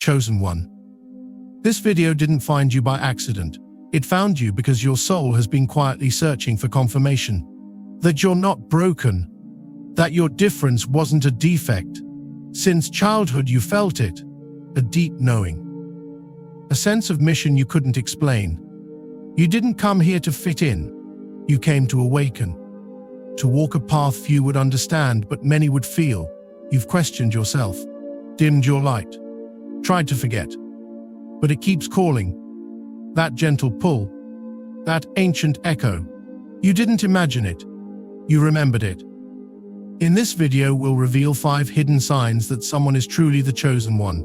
Chosen one. This video didn't find you by accident. It found you because your soul has been quietly searching for confirmation that you're not broken, that your difference wasn't a defect. Since childhood you felt it, a deep knowing, a sense of mission you couldn't explain. You didn't come here to fit in. You came to awaken, to walk a path few would understand but many would feel. You've questioned yourself, dimmed your light, tried to forget, but it keeps calling. That gentle pull, that ancient echo. You didn't imagine it, you remembered it. In this video we'll reveal 5 hidden signs that someone is truly the chosen one.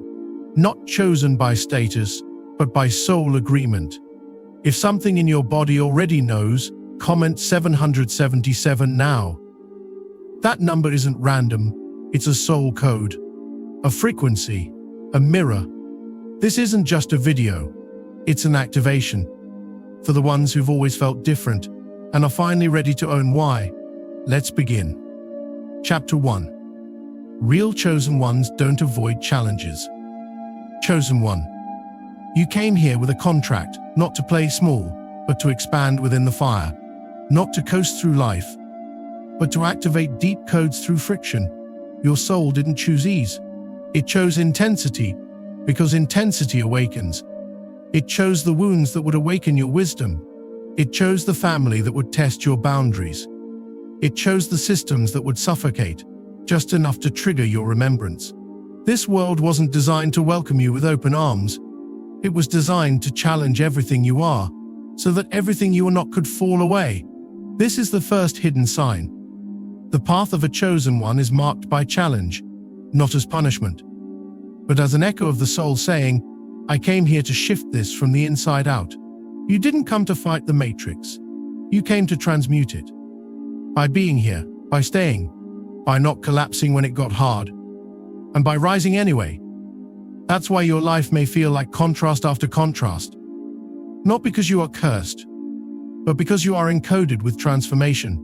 Not chosen by status, but by soul agreement. If something in your body already knows, comment 777 now. That number isn't random, it's a soul code, a frequency, a mirror. This isn't just a video, it's an activation. For the ones who've always felt different and are finally ready to own why. Let's begin. Chapter 1. Real chosen ones don't avoid challenges. Chosen one. You came here with a contract, not to play small, but to expand within the fire. Not to coast through life, but to activate deep codes through friction. Your soul didn't choose ease. It chose intensity, because intensity awakens. It chose the wounds that would awaken your wisdom. It chose the family that would test your boundaries. It chose the systems that would suffocate, just enough to trigger your remembrance. This world wasn't designed to welcome you with open arms. It was designed to challenge everything you are, so that everything you are not could fall away. This is the first hidden sign. The path of a chosen one is marked by challenge, not as punishment, but as an echo of the soul saying, I came here to shift this from the inside out. You didn't come to fight the matrix. You came to transmute it. By being here, by staying, by not collapsing when it got hard, and by rising anyway. That's why your life may feel like contrast after contrast. Not because you are cursed, but because you are encoded with transformation.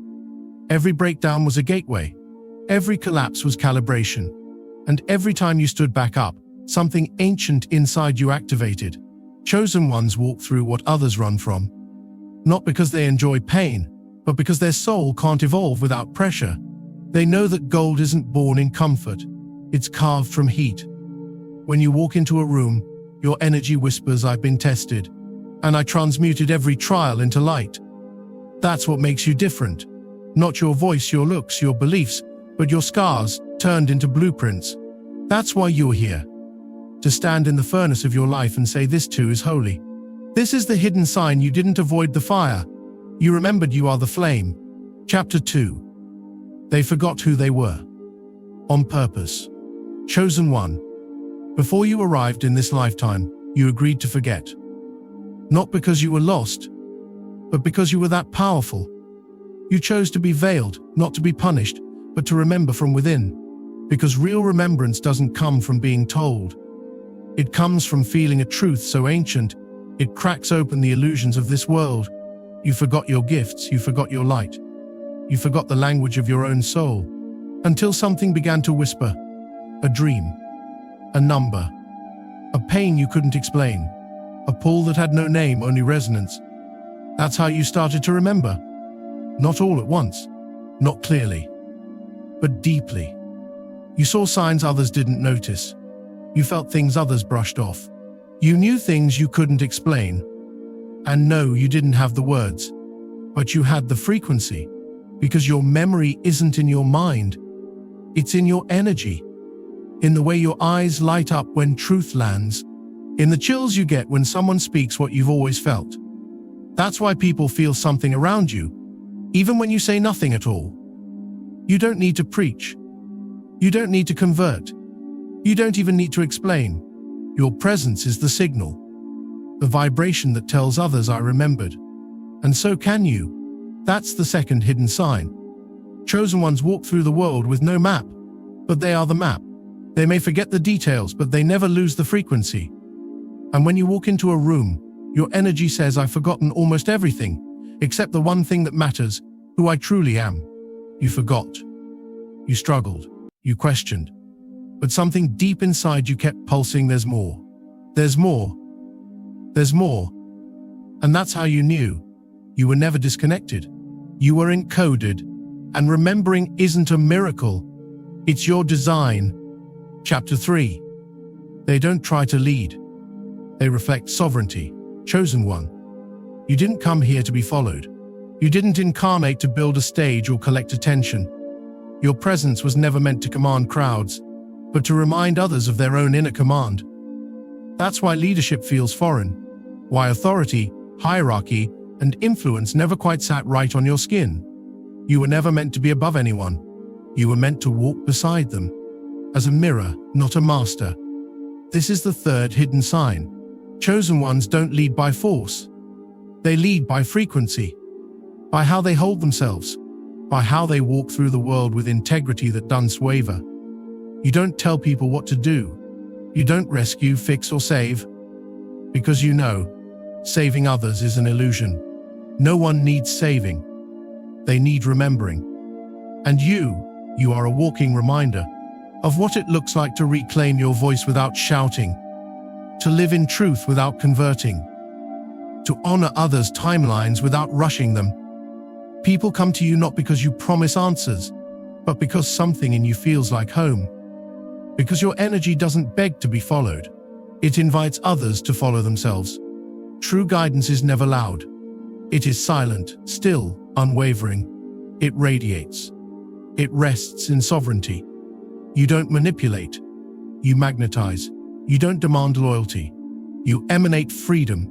Every breakdown was a gateway. Every collapse was calibration. And every time you stood back up, something ancient inside you activated. Chosen ones walk through what others run from. Not because they enjoy pain, but because their soul can't evolve without pressure. They know that gold isn't born in comfort. It's carved from heat. When you walk into a room, your energy whispers, I've been tested, and I transmuted every trial into light. That's what makes you different. Not your voice, your looks, your beliefs, but your scars turned into blueprints. That's why you're here. To stand in the furnace of your life and say this too is holy. This is the hidden sign you didn't avoid the fire. You remembered you are the flame. Chapter 2. They forgot who they were. On purpose. Chosen one. Before you arrived in this lifetime, you agreed to forget. Not because you were lost, but because you were that powerful. You chose to be veiled, not to be punished, but to remember from within. Because real remembrance doesn't come from being told. It comes from feeling a truth so ancient, it cracks open the illusions of this world. You forgot your gifts, you forgot your light. You forgot the language of your own soul. Until something began to whisper. A dream. A number. A pain you couldn't explain. A pull that had no name, only resonance. That's how you started to remember. Not all at once. Not clearly. But deeply. You saw signs others didn't notice. You felt things others brushed off. You knew things you couldn't explain. And no, you didn't have the words. But you had the frequency. Because your memory isn't in your mind. It's in your energy. In the way your eyes light up when truth lands. In the chills you get when someone speaks what you've always felt. That's why people feel something around you, even when you say nothing at all. You don't need to preach. You don't need to convert. You don't even need to explain. Your presence is the signal. The vibration that tells others I remembered. And so can you. That's the second hidden sign. Chosen ones walk through the world with no map, but they are the map. They may forget the details, but they never lose the frequency. And when you walk into a room, your energy says, I've forgotten almost everything, except the one thing that matters, who I truly am. You forgot. You struggled. You questioned. But something deep inside you kept pulsing, there's more. There's more. There's more. And that's how you knew. You were never disconnected. You were encoded. And remembering isn't a miracle. It's your design. Chapter 3. They don't try to lead. They reflect sovereignty. Chosen one. You didn't come here to be followed. You didn't incarnate to build a stage or collect attention. Your presence was never meant to command crowds, but to remind others of their own inner command. That's why leadership feels foreign. Why authority, hierarchy, and influence never quite sat right on your skin. You were never meant to be above anyone. You were meant to walk beside them. As a mirror, not a master. This is the third hidden sign. Chosen ones don't lead by force. They lead by frequency. By how they hold themselves. By how they walk through the world with integrity that doesn't waver. You don't tell people what to do. You don't rescue, fix, or save. Because you know, saving others is an illusion. No one needs saving. They need remembering. And you are a walking reminder of what it looks like to reclaim your voice without shouting, to live in truth without converting, to honor others' timelines without rushing them. People come to you not because you promise answers, but because something in you feels like home. Because your energy doesn't beg to be followed. It invites others to follow themselves. True guidance is never loud. It is silent, still, unwavering. It radiates. It rests in sovereignty. You don't manipulate. You magnetize. You don't demand loyalty. You emanate freedom.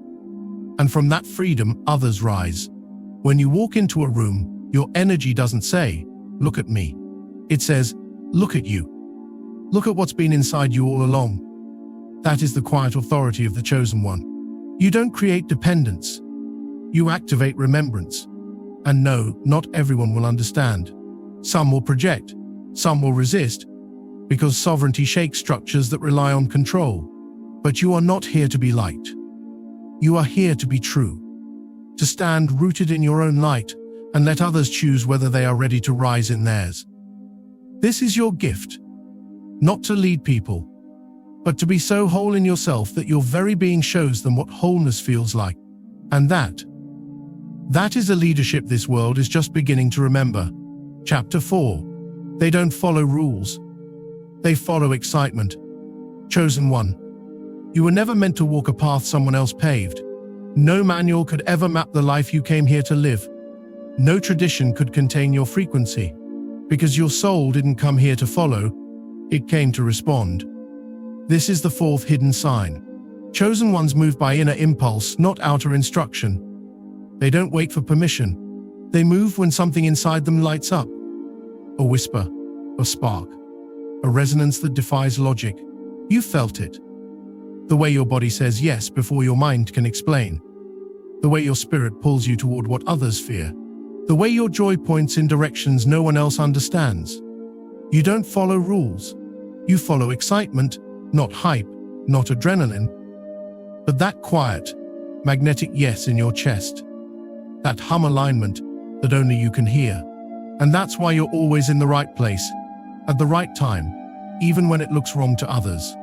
And from that freedom, others rise. When you walk into a room, your energy doesn't say, "Look at me." It says, "Look at you. Look at what's been inside you all along." That is the quiet authority of the chosen one. You don't create dependence. You activate remembrance. And no, not everyone will understand. Some will project. Some will resist. Because sovereignty shakes structures that rely on control. But you are not here to be liked. You are here to be true. To stand rooted in your own light and let others choose whether they are ready to rise in theirs. This is your gift. Not to lead people, but to be so whole in yourself that your very being shows them what wholeness feels like. And that is a leadership this world is just beginning to remember. Chapter 4. They don't follow rules. They follow excitement. Chosen one. You were never meant to walk a path someone else paved. No manual could ever map the life you came here to live. No tradition could contain your frequency. Because your soul didn't come here to follow, it came to respond. This is the fourth hidden sign. Chosen ones move by inner impulse, not outer instruction. They don't wait for permission. They move when something inside them lights up. A whisper, a spark, a resonance that defies logic. You felt it. The way your body says yes before your mind can explain. The way your spirit pulls you toward what others fear. The way your joy points in directions no one else understands. You don't follow rules. You follow excitement, not hype, not adrenaline. But that quiet, magnetic yes in your chest. That hum alignment that only you can hear. And that's why you're always in the right place, at the right time, even when it looks wrong to others.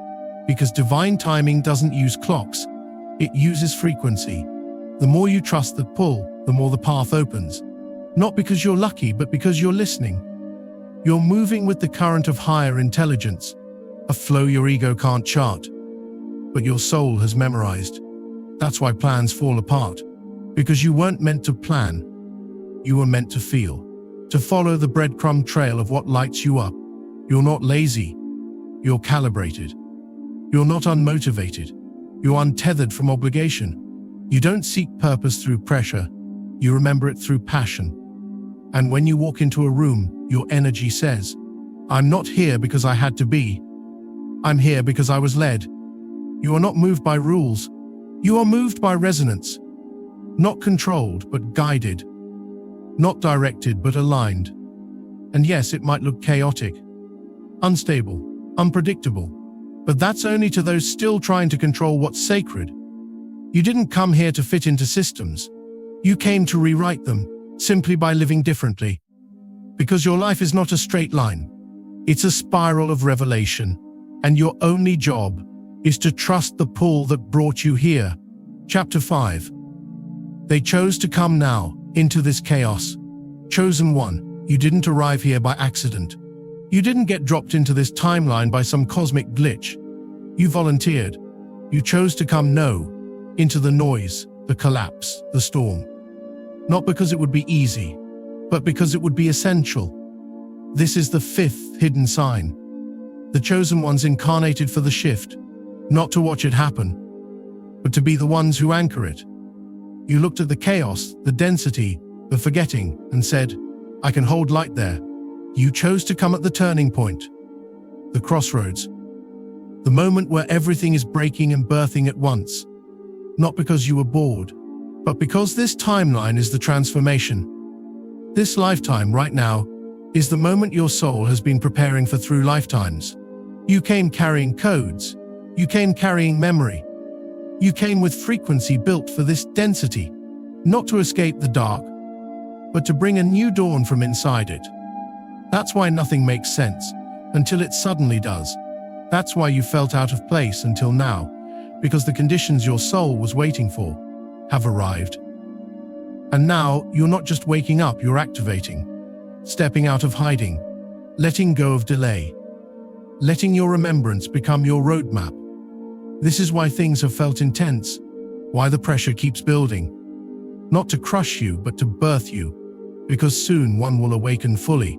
Because divine timing doesn't use clocks, it uses frequency. The more you trust that pull, the more the path opens. Not because you're lucky, but because you're listening. You're moving with the current of higher intelligence, a flow your ego can't chart. But your soul has memorized. That's why plans fall apart. Because you weren't meant to plan. You were meant to feel. To follow the breadcrumb trail of what lights you up. You're not lazy. You're calibrated. You're not unmotivated. You're untethered from obligation. You don't seek purpose through pressure. You remember it through passion. And when you walk into a room, your energy says, "I'm not here because I had to be. I'm here because I was led." You are not moved by rules. You are moved by resonance. Not controlled, but guided. Not directed, but aligned. And yes, it might look chaotic, unstable, unpredictable. But that's only to those still trying to control what's sacred. You didn't come here to fit into systems. You came to rewrite them, simply by living differently. Because your life is not a straight line. It's a spiral of revelation. And your only job is to trust the pull that brought you here. Chapter 5. They chose to come now, into this chaos. Chosen one, you didn't arrive here by accident. You didn't get dropped into this timeline by some cosmic glitch. You volunteered. You chose to come into the noise, the collapse, the storm. Not because it would be easy, but because it would be essential. This is the fifth hidden sign. The chosen ones incarnated for the shift, not to watch it happen, but to be the ones who anchor it. You looked at the chaos, the density, the forgetting, and said, I can hold light there. You chose to come at the turning point, the crossroads, the moment where everything is breaking and birthing at once. Not because you were bored, but because this timeline is the transformation. This lifetime right now is the moment your soul has been preparing for through lifetimes. You came carrying codes. You came carrying memory. You came with frequency built for this density, not to escape the dark, but to bring a new dawn from inside it. That's why nothing makes sense until it suddenly does. That's why you felt out of place until now, because the conditions your soul was waiting for have arrived. And now you're not just waking up, you're activating, stepping out of hiding, letting go of delay, letting your remembrance become your roadmap. This is why things have felt intense, why the pressure keeps building. Not to crush you, but to birth you, because soon one will awaken fully.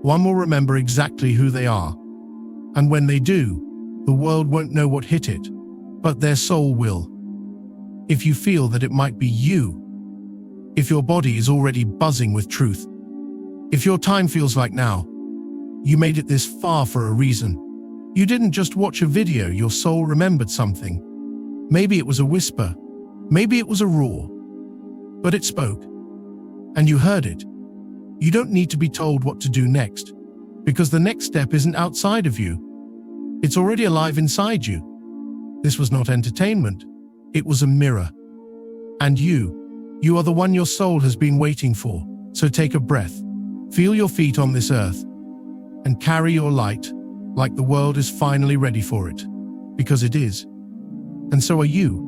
One will remember exactly who they are. And when they do, the world won't know what hit it, but their soul will. If you feel that it might be you, if your body is already buzzing with truth, if your time feels like now, you made it this far for a reason. You didn't just watch a video, your soul remembered something. Maybe it was a whisper, maybe it was a roar, but it spoke, and you heard it. You don't need to be told what to do next, because the next step isn't outside of you. It's already alive inside you. This was not entertainment, it was a mirror. And you are the one your soul has been waiting for. So take a breath, feel your feet on this earth, and carry your light like the world is finally ready for it, because it is. And so are you.